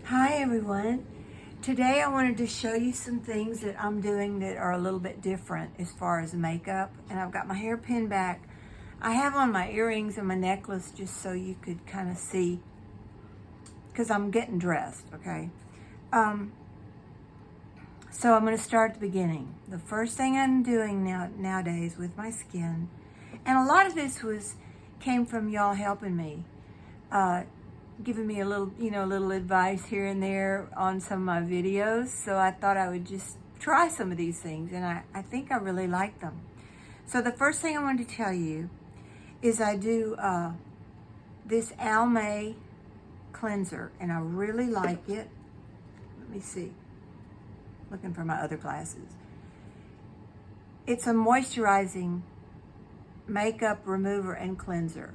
Hi everyone. Today I wanted to show you some things that I'm doing that are a little bit different as far as makeup. And I've got my hair pinned back. I have on my earrings and my necklace just so you could kind of see, because I'm getting dressed, okay? So I'm going to start at the beginning. The first thing I'm doing nowadays with my skin, and a lot of this came from y'all helping me, giving me a little advice here and there on some of my videos. So I thought I would just try some of these things, and I think I really like them. So the first thing I wanted to tell you is I do this Almay cleanser, and I really like it. Let me see. Looking for my other glasses. It's a moisturizing makeup remover and cleanser.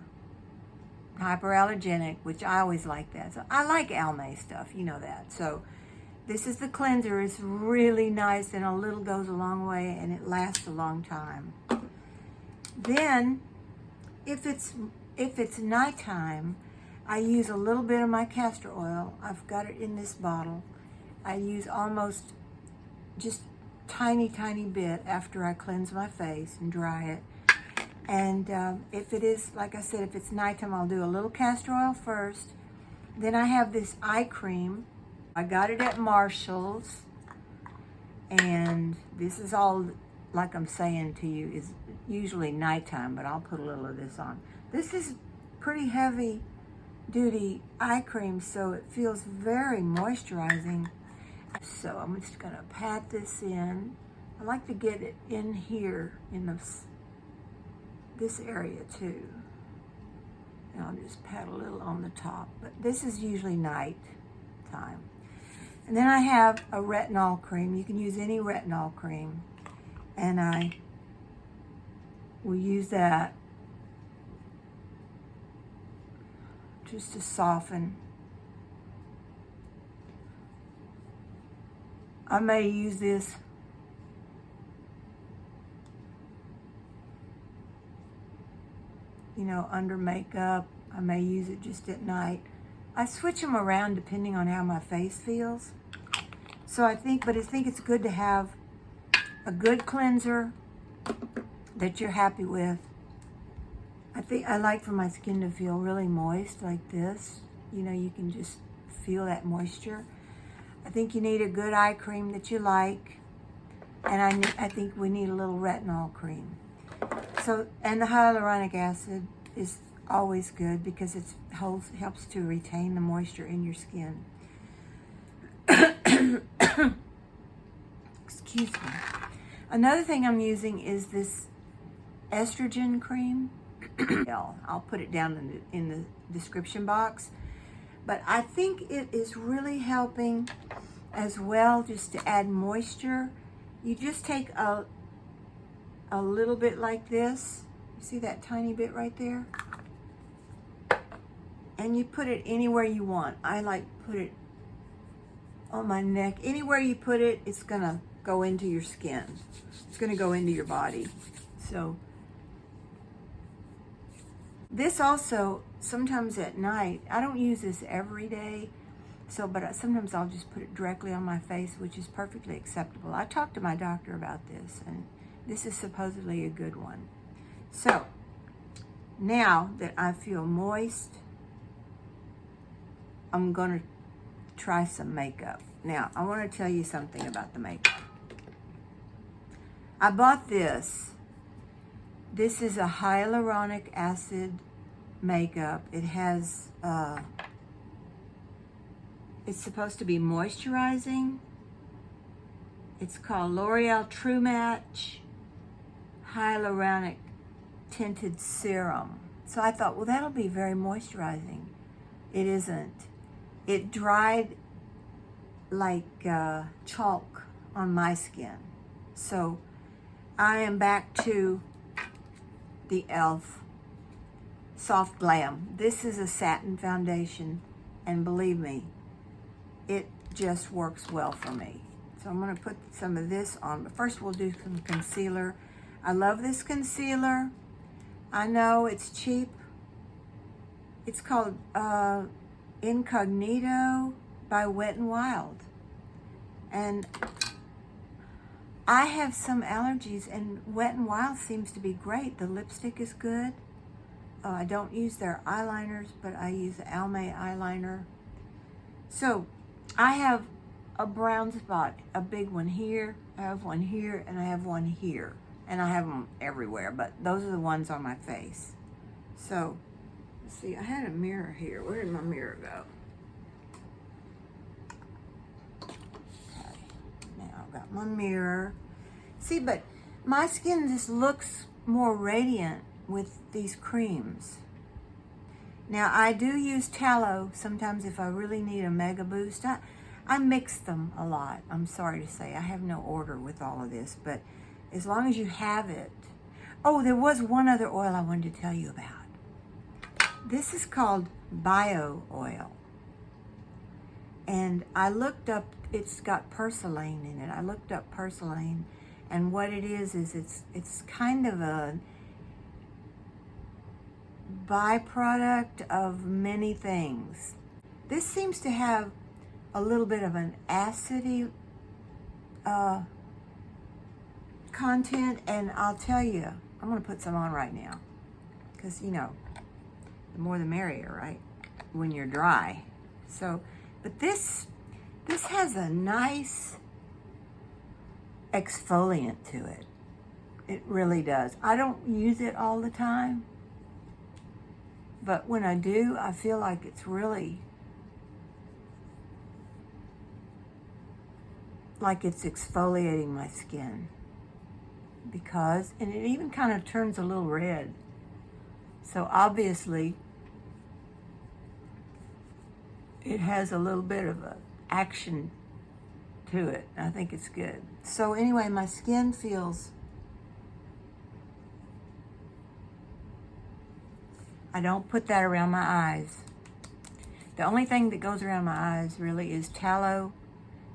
Hyperallergenic, which I always like that. So I like Almay stuff, you know that. So this is the cleanser. It's really nice, and a little goes a long way, and it lasts a long time. Then, if it's nighttime, I use a little bit of my castor oil. I've got it in this bottle. I use almost just tiny bit after I cleanse my face and dry it. And if it is, like I said, if it's nighttime, I'll do a little castor oil first. Then I have this eye cream. I got it at Marshall's. And this is all, like I'm saying to you, is usually nighttime, but I'll put a little of this on. This is pretty heavy duty eye cream, so it feels very moisturizing. So I'm just gonna pat this in. I like to get it in here in this area too. And I'll just pat a little on the top, but this is usually night time. And then I have a retinol cream. You can use any retinol cream, and I will use that just to soften. I may use this under makeup. I may use it just at night. I switch them around depending on how my face feels. So I think it's good to have a good cleanser that you're happy with. I like for my skin to feel really moist like this. You can just feel that moisture. I think you need a good eye cream that you like. And I think we need a little retinol cream. So, and the hyaluronic acid is always good because it helps to retain the moisture in your skin. Excuse me. Another thing I'm using is this Estrogen Cream. I'll put it down in the description box. But I think it is really helping as well, just to add moisture. You just take a little bit like this. You see that tiny bit right there? And you put it anywhere you want. I like put it on my neck. Anywhere you put it, it's gonna go into your skin. It's gonna go into your body. So this also, sometimes at night, I don't use this every day, but sometimes I'll just put it directly on my face, which is perfectly acceptable. I talked to my doctor about this, and this is supposedly a good one. So, now that I feel moist, I'm gonna try some makeup. Now, I wanna tell you something about the makeup. I bought this. This is a hyaluronic acid makeup. It has, it's supposed to be moisturizing. It's called L'Oreal True Match Hyaluronic Tinted Serum. So I thought, well, that'll be very moisturizing. It isn't. It dried like chalk on my skin. So I am back to the e.l.f. Soft Glam. This is a satin foundation, and believe me, it just works well for me. So I'm going to put some of this on, but first we'll do some concealer. I love this concealer. I know it's cheap. It's called Incognito by Wet n Wild. And I have some allergies, and Wet n Wild seems to be great. The lipstick is good. I don't use their eyeliners, but I use the Almay eyeliner. So I have a brown spot, a big one here, I have one here, and I have one here. And I have them everywhere, but those are the ones on my face. So, let's see, I had a mirror here. Where did my mirror go? Okay, now I've got my mirror. See, but my skin just looks more radiant with these creams. Now, I do use tallow sometimes if I really need a mega boost. I mix them a lot. I'm sorry to say, I have no order with all of this, but as long as you have it. Oh, there was one other oil I wanted to tell you about. This is called Bio oil. And I looked up, it's got Pursulane in it. I looked up Pursulane, and what it is it's kind of a byproduct of many things. This seems to have a little bit of an acidy content, and I'll tell you, I'm going to put some on right now, because you know, the more the merrier, right, when you're dry. So, but this has a nice exfoliant to it. It really does. I don't use it all the time, but when I do, I feel like it's really like it's exfoliating my skin, because, and it even kind of turns a little red. So obviously it has a little bit of a action to it. I think it's good. So anyway, my skin feels, I don't put that around my eyes. The only thing that goes around my eyes really is tallow,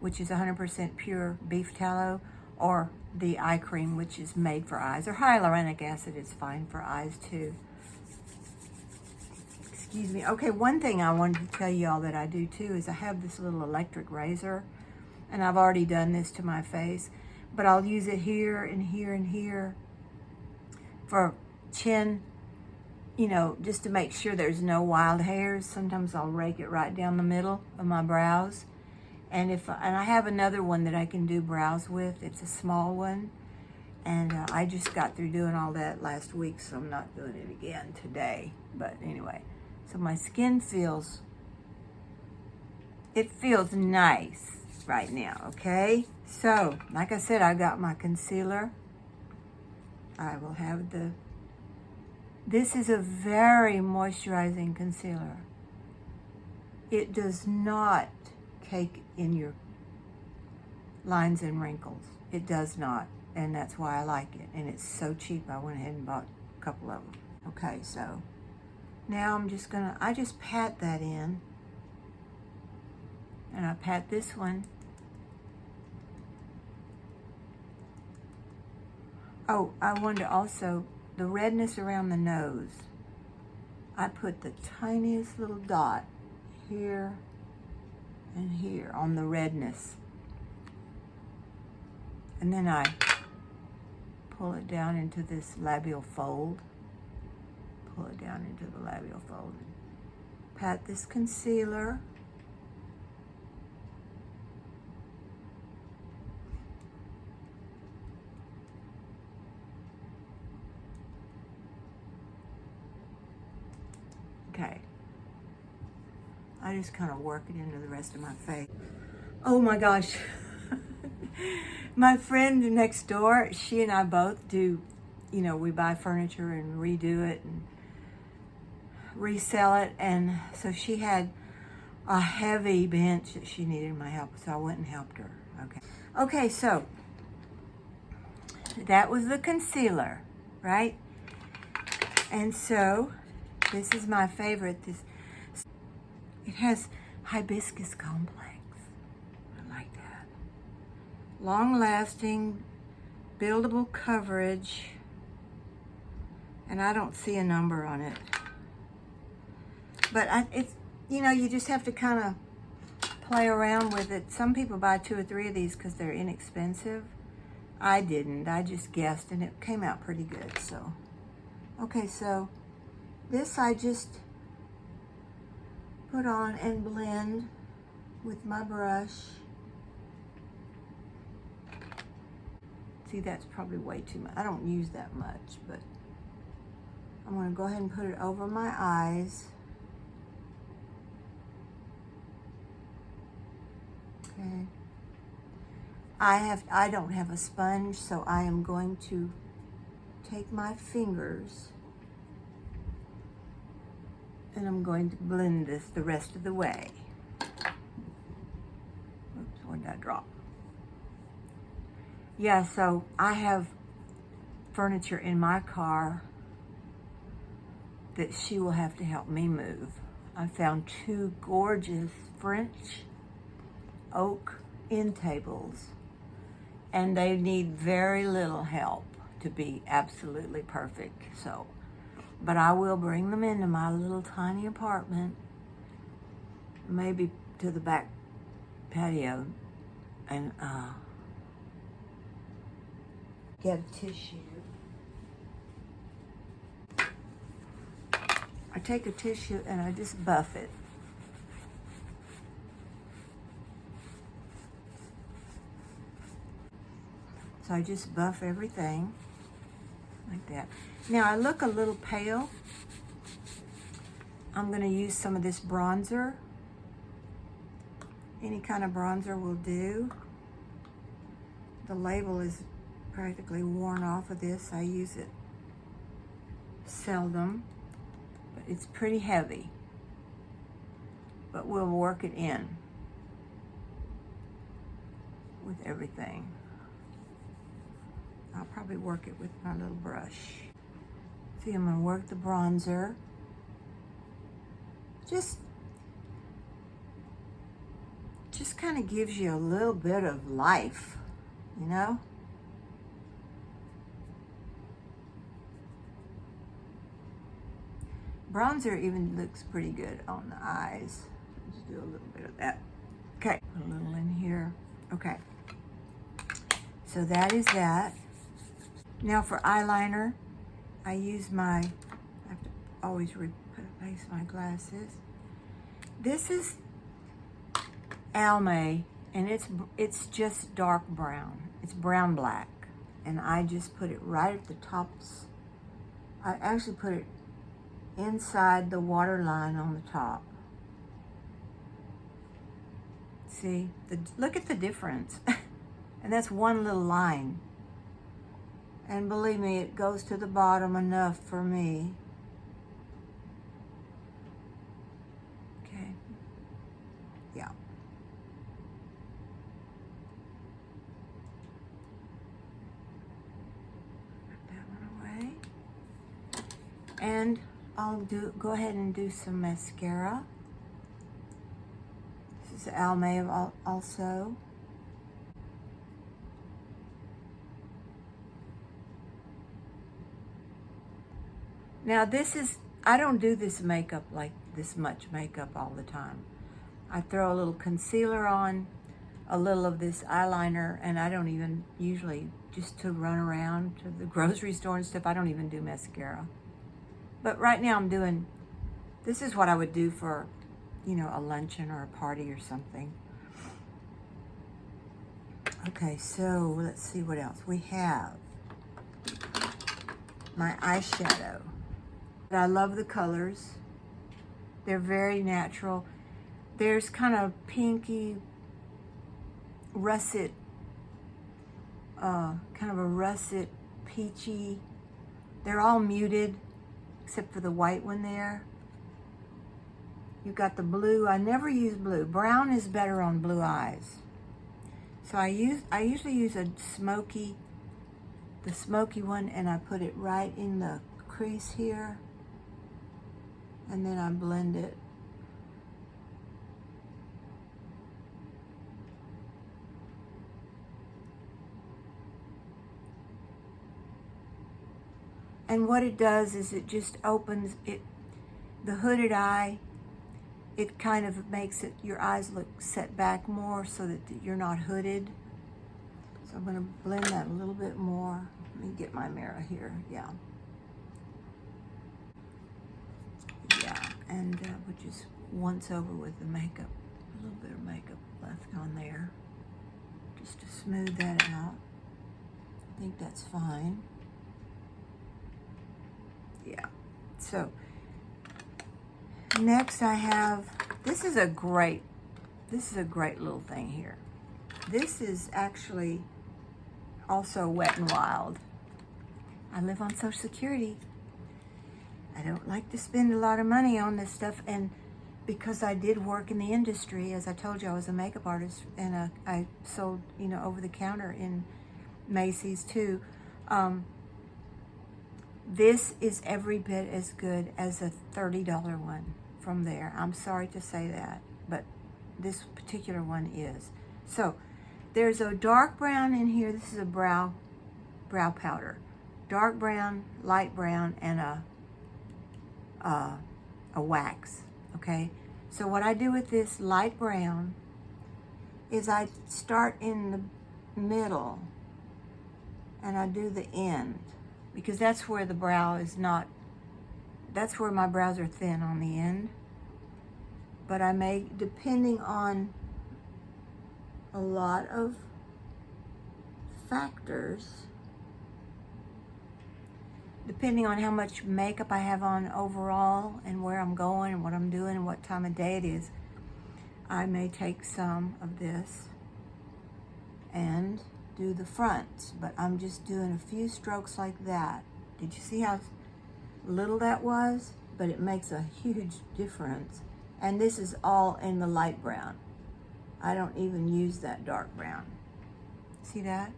which is 100% pure beef tallow, or the eye cream, which is made for eyes, or hyaluronic acid is fine for eyes too. Excuse me. Okay, one thing I wanted to tell you all that I do too is I have this little electric razor, and I've already done this to my face, but I'll use it here and here and here for chin, you know, just to make sure there's no wild hairs. Sometimes I'll rake it right down the middle of my brows. And I have another one that I can do brows with. It's a small one, and I just got through doing all that last week, so I'm not doing it again today. But anyway, so my skin feels, it feels nice right now, okay? So, like I said, I got my concealer. I will have this is a very moisturizing concealer. It does not cake in your lines and wrinkles. It does not, and that's why I like it. And it's so cheap, I went ahead and bought a couple of them. Okay, so now I'm just gonna, I just pat that in, and I pat this one. Oh, I wanted to also, the redness around the nose, I put the tiniest little dot here and here on the redness, and then I pull it down into this labial fold, pull it down into the labial fold, pat this concealer, okay. I just kind of work it into the rest of my face. Oh my gosh. My friend next door, she and I both do, you know, we buy furniture and redo it and resell it. And so she had a heavy bench that she needed my help, so I went and helped her. Okay. Okay, so that was the concealer, right? And so this is my favorite. It has hibiscus complex. I like that. Long-lasting, buildable coverage. And I don't see a number on it. But it's, you know, you just have to kind of play around with it. Some people buy 2 or 3 of these because they're inexpensive. I didn't. I just guessed, and it came out pretty good. So, okay, so this I just put on and blend with my brush. See, that's probably way too much. I don't use that much, but I'm going to go ahead and put it over my eyes. Okay. I don't have a sponge, so I am going to take my fingers and I'm going to blend this the rest of the way. Oops, where did I drop? Yeah, so I have furniture in my car that she will have to help me move. I found 2 gorgeous French oak end tables, and they need very little help to be absolutely perfect. So, but I will bring them into my little tiny apartment, maybe to the back patio, and get a tissue. I take a tissue and I just buff it. So I just buff everything like that. Now I look a little pale. I'm going to use some of this bronzer. Any kind of bronzer will do. The label is practically worn off of this. I use it seldom, but it's pretty heavy. But we'll work it in with everything. I'll probably work it with my little brush. See, I'm gonna work the bronzer. Just kind of gives you a little bit of life, you know? Bronzer even looks pretty good on the eyes. Just do a little bit of that. Okay, put a little in here. Okay, so that is that. Now for eyeliner, I use I have to always replace my glasses. This is Almay, and it's just dark brown. It's brown black, and I just put it right at the tops. I actually put it inside the waterline on the top. See, look at the difference. And that's one little line. And believe me, it goes to the bottom enough for me. Okay. Yeah. Put that one away. And I'll go ahead and do some mascara. This is Almay also. Now I don't do this makeup like this much makeup all the time. I throw a little concealer on, a little of this eyeliner, and I don't even usually, just to run around to the grocery store and stuff, I don't even do mascara. But right now this is what I would do for, you know, a luncheon or a party or something. Okay, so let's see what else. We have my eyeshadow. I love the colors. They're very natural. There's kind of pinky, russet, kind of a russet, peachy. They're all muted, except for the white one there. You've got the blue. I never use blue. Brown is better on blue eyes. So I usually use the smoky one, and I put it right in the crease here. And then I blend it. And what it does is it just opens it. The hooded eye it kind of makes it, your eyes look set back more so that you're not hooded. So I'm gonna blend that a little bit more. Let me get my mirror here, yeah. Yeah, and we'll just once over with the makeup. A little bit of makeup left on there, just to smooth that out. I think that's fine. Yeah, so next I have, this is a great little thing here. This is actually also Wet n Wild. I live on Social Security. I don't like to spend a lot of money on this stuff, and because I did work in the industry, as I told you, I was a makeup artist, and I sold, you know, over the counter in Macy's too. This is every bit as good as a $30 one from there. I'm sorry to say that, but this particular one is. So there's a dark brown in here. This is a brow powder. Dark brown, light brown, and a wax, okay? So what I do with this light brown is I start in the middle and I do the end, because that's where the brow is not, that's where my brows are thin on the end. But I may, depending on a lot of factors, depending on how much makeup I have on overall and where I'm going and what I'm doing and what time of day it is, I may take some of this and do the fronts, but I'm just doing a few strokes like that. Did you see how little that was? But it makes a huge difference. And this is all in the light brown. I don't even use that dark brown. See that?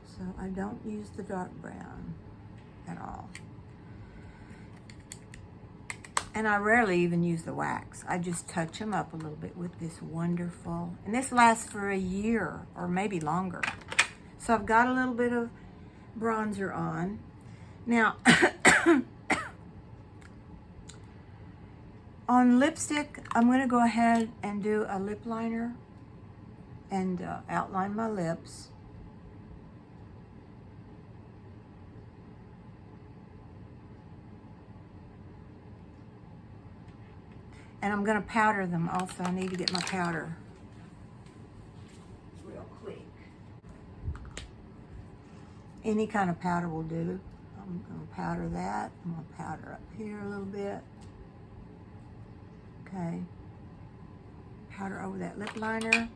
So I don't use the dark brown at all. And I rarely even use the wax. I just touch them up a little bit with this wonderful, and this lasts for a year or maybe longer. So I've got a little bit of bronzer on. Now, on lipstick, I'm gonna go ahead and do a lip liner and outline my lips. And I'm going to powder them also. I need to get my powder real quick. Any kind of powder will do. I'm going to powder that. I'm going to powder up here a little bit. Okay. Powder over that lip liner.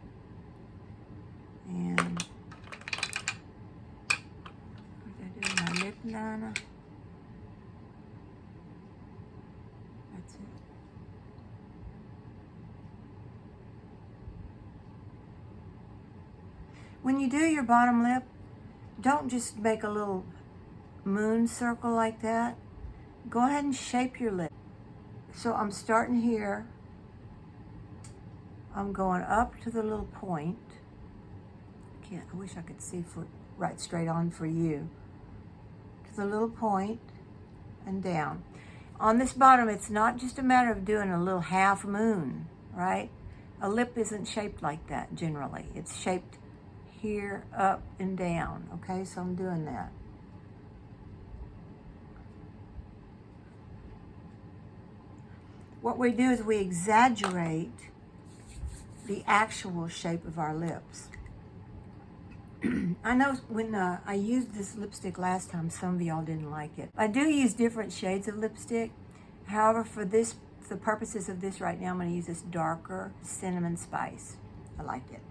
And what did I do? My lip liner. That's it. When you do your bottom lip, don't just make a little moon circle like that. Go ahead and shape your lip. So I'm starting here. I'm going up to the little point. I wish I could see right straight on for you. To the little point and down. On this bottom, it's not just a matter of doing a little half moon, right? A lip isn't shaped like that generally. It's shaped here, up, and down, okay? So I'm doing that. What we do is we exaggerate the actual shape of our lips. I know when I used this lipstick last time, some of y'all didn't like it. I do use different shades of lipstick. However, for this, the purposes of this right now, I'm gonna use this darker cinnamon spice. I like it.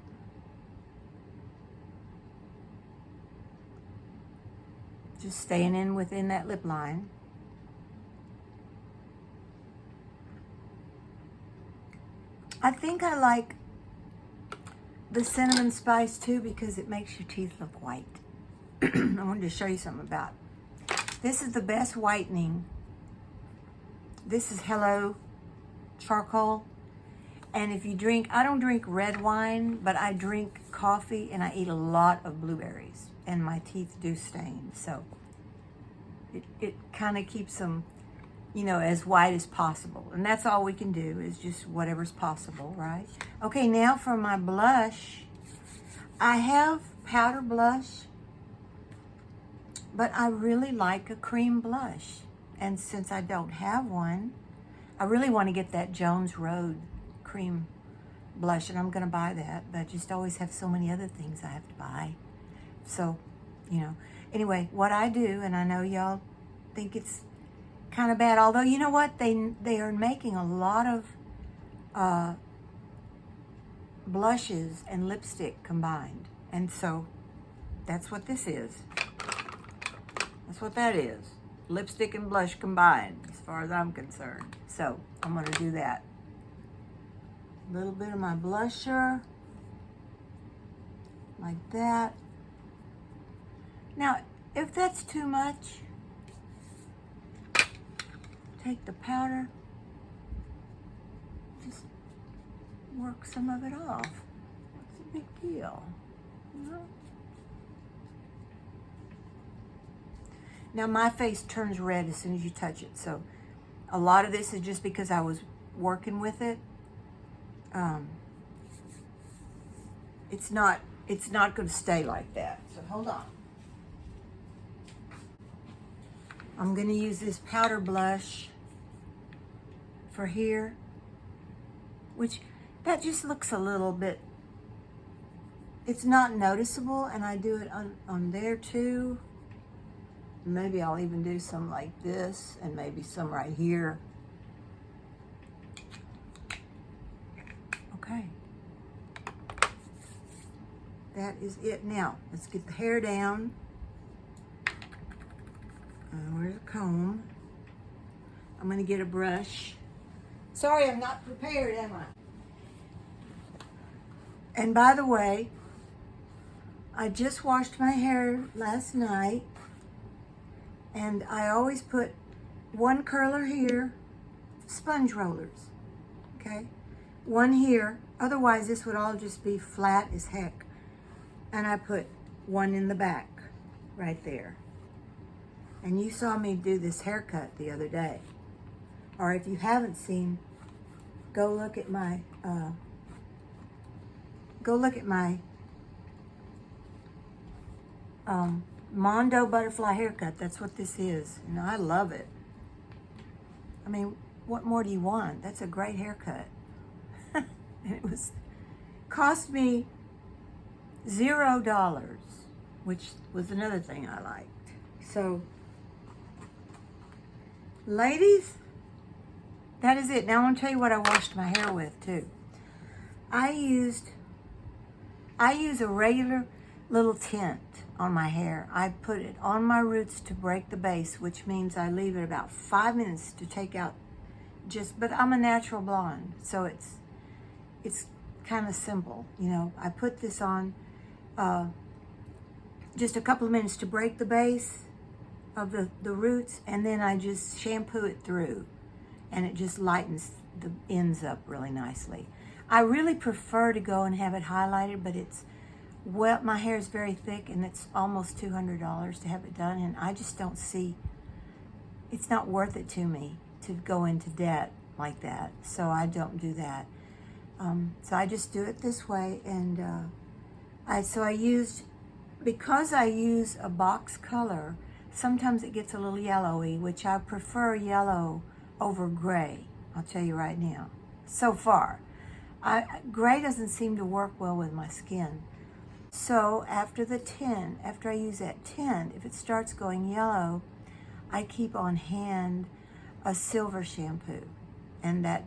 Just staying in within that lip line. I think I like the cinnamon spice too because it makes your teeth look white. I wanted to show you something about it. This is the best whitening. This is Hello Charcoal. And if you drink, I don't drink red wine, but I drink coffee and I eat a lot of blueberries. And my teeth do stain, so it kind of keeps them, you know, as white as possible. And that's all we can do, is just whatever's possible, right? Okay, now for my blush. I have powder blush, but I really like a cream blush. And since I don't have one, I really want to get that Jones Road cream blush, and I'm going to buy that, but I just always have so many other things I have to buy. So, you know, anyway, what I do, and I know y'all think it's kind of bad, although you know what, they are making a lot of blushes and lipstick combined, and so that's what this is. That's what that is. Lipstick and blush combined, as far as I'm concerned. So I'm going to do that. A little bit of my blusher, like that. Now, if that's too much, take the powder, just work some of it off. What's the big deal? You know? Now my face turns red as soon as you touch it, so a lot of this is just because I was working with it. It's not going to stay like that. So hold on. I'm going to use this powder blush for here, which that just looks a little bit, it's not noticeable, and I do it on there too. Maybe I'll even do some like this, and maybe some right here. Okay. That is it. Now, let's get the hair down. Where's a comb? I'm going to get a brush. Sorry, I'm not prepared, am I? And by the way, I just washed my hair last night. And I always put one curler here, sponge rollers, okay? One here, otherwise this would all just be flat as heck. And I put one in the back, right there. And you saw me do this haircut the other day. Or if you haven't seen, go look at my Mondo butterfly haircut. That's what this is, and I love it. I mean, what more do you want? That's a great haircut. And it cost me $0, which was another thing I liked. So, ladies, that is it. Now I want to tell you what I washed my hair with too. I use a regular little tint on my hair. I put it on my roots to break the base, which means I leave it about 5 minutes to take out but I'm a natural blonde, so it's kind of simple, you know. I put this on just a couple of minutes to break the base of the roots, and then I just shampoo it through, and it just lightens the ends up really nicely. I really prefer to go and have it highlighted, but well, my hair is very thick, and it's almost $200 to have it done, and I just don't see, it's not worth it to me to go into debt like that, so I don't do that. So I just do it this way, and because I use a box color, sometimes it gets a little yellowy, which I prefer yellow over gray, I'll tell you right now. So far. Gray doesn't seem to work well with my skin. So after I use that tint, if it starts going yellow, I keep on hand a silver shampoo, and that,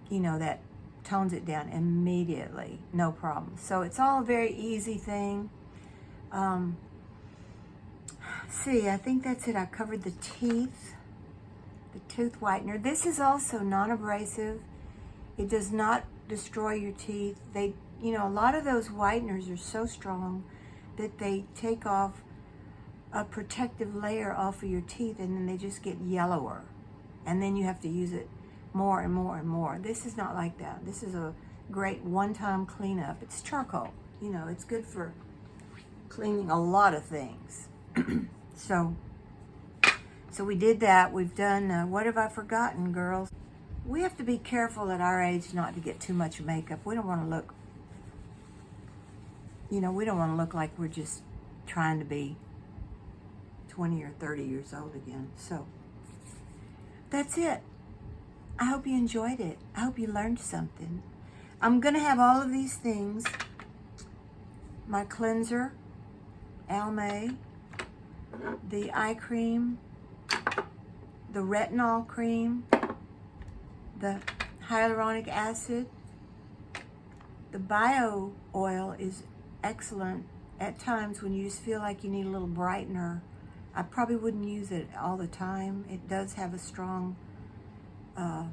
you know, that tones it down immediately, no problem. So it's all a very easy thing. See, I think that's it. I covered the teeth, the tooth whitener. This is also non-abrasive. It does not destroy your teeth. You know, a lot of those whiteners are so strong that they take off a protective layer off of your teeth, and then they just get yellower. And then you have to use it more and more and more. This is not like that. This is a great one-time cleanup. It's charcoal. You know, it's good for cleaning a lot of things. So So we did that. We've done, what have I forgotten, girls? We have to be careful at our age not to get too much makeup. We don't want to look, we don't want to look like we're just trying to be 20 or 30 years old again. So that's it. I hope you enjoyed it. I hope you learned something. I'm going to have all of these things. My cleanser, Almay, the eye cream, the retinol cream, the hyaluronic acid. The bio oil is excellent at times when you just feel like you need a little brightener. I probably wouldn't use it all the time. It does have a strong, I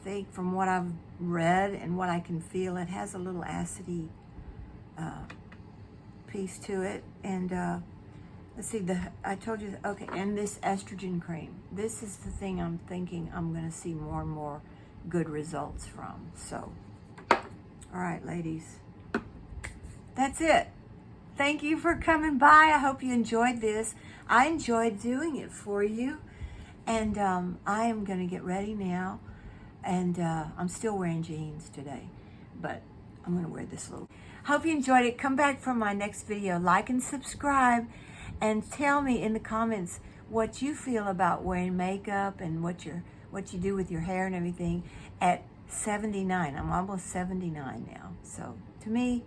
think from what I've read and what I can feel, it has a little acidy piece to it. And let's see, I told you, okay, and this estrogen cream. This is the thing I'm thinking I'm going to see more and more good results from. So, all right, ladies, that's it. Thank you for coming by. I hope you enjoyed this. I enjoyed doing it for you. And I am going to get ready now. And I'm still wearing jeans today, but I'm going to wear this little. Hope you enjoyed it. Come back for my next video. Like and subscribe. And tell me in the comments what you feel about wearing makeup and what you do with your hair and everything at 79. I'm almost 79 now. So to me,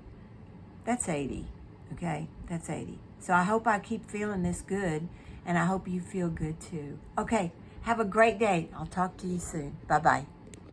that's 80. Okay, that's 80. So I hope I keep feeling this good, and I hope you feel good too. Okay, have a great day. I'll talk to you soon. Bye-bye.